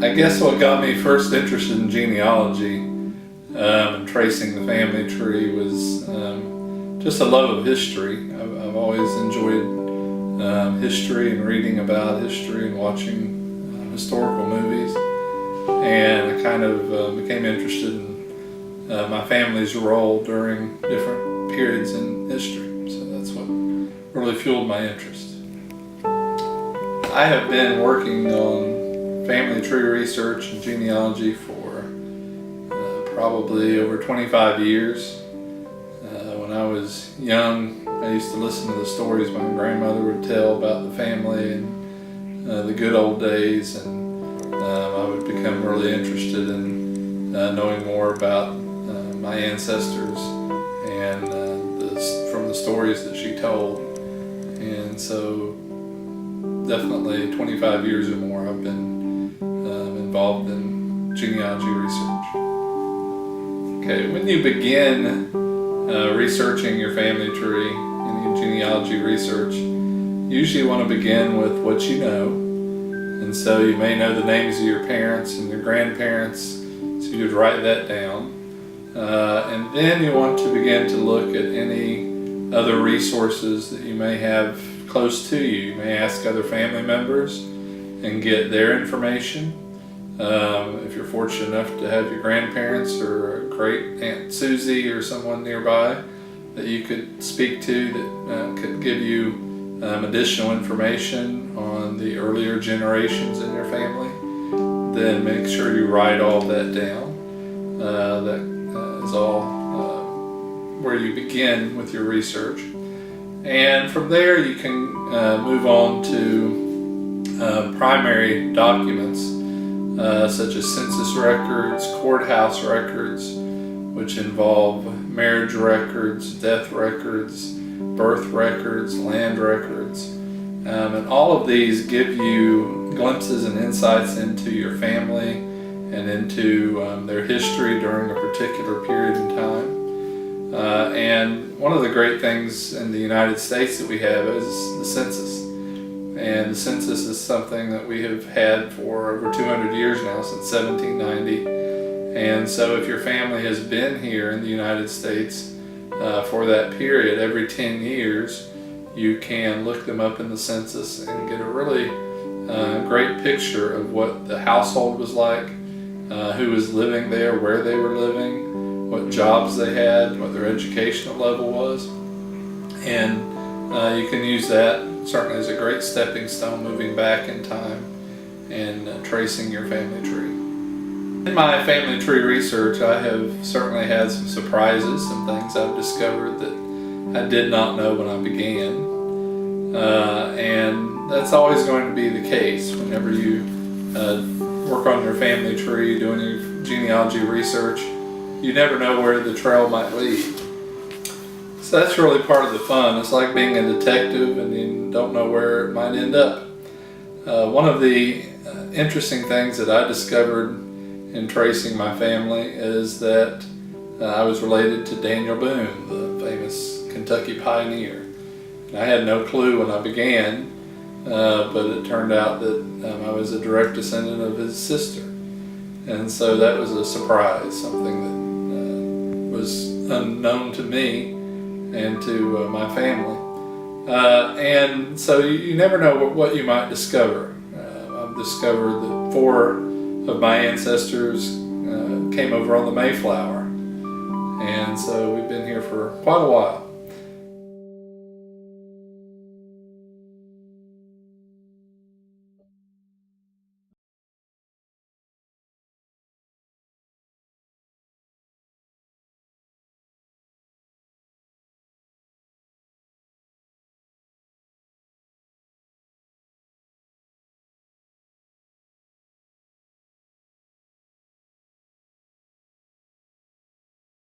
I guess what got me first interested in genealogy and tracing the family tree was just a love of history. I've always enjoyed history and reading about history and watching historical movies, and I kind of became interested in my family's role during different periods in history. So that's what really fueled my interest. I have been working on family tree research and genealogy for probably over 25 years. When I was young, I used to listen to the stories my grandmother would tell about the family and the good old days, and I would become really interested in knowing more about my ancestors and from the stories that she told. And so definitely 25 years or more I've been involved in genealogy research. Okay, when you begin researching your family tree and genealogy research, you usually want to begin with what you know. And so you may know the names of your parents and your grandparents, so you'd write that down. And then you want to begin to look at any other resources that you may have close to you. You may ask other family members and get their information. If you're fortunate enough to have your grandparents or a great Aunt Susie or someone nearby that you could speak to that could give you additional information on the earlier generations in your family, then make sure you write all that down. That is all where you begin with your research. And from there you can move on to primary documents such as census records, courthouse records, which involve marriage records, death records, birth records, land records. And all of these give you glimpses and insights into your family and into their history during a particular period in time. And one of the great things in the United States that we have is the census. And the census is something that we have had for over 200 years now, since 1790. And so if your family has been here in the United States for that period, every 10 years, you can look them up in the census and get a really great picture of what the household was like, who was living there, where they were living, what jobs they had, what their educational level was. And you can use that certainly as a great stepping stone moving back in time and tracing your family tree. In my family tree research, I have certainly had some surprises, some things I've discovered that I did not know when I began. And that's always going to be the case whenever you work on your family tree, doing your genealogy research. You never know where the trail might lead. So that's really part of the fun. It's like being a detective and you don't know where it might end up. One of the interesting things that I discovered in tracing my family is that I was related to Daniel Boone, the famous Kentucky pioneer. And I had no clue when I began, but it turned out that I was a direct descendant of his sister. And so that was a surprise, something that was unknown to me and to my family. And so you never know what you might discover. I've discovered that 4 of my ancestors came over on the Mayflower, and so we've been here for quite a while.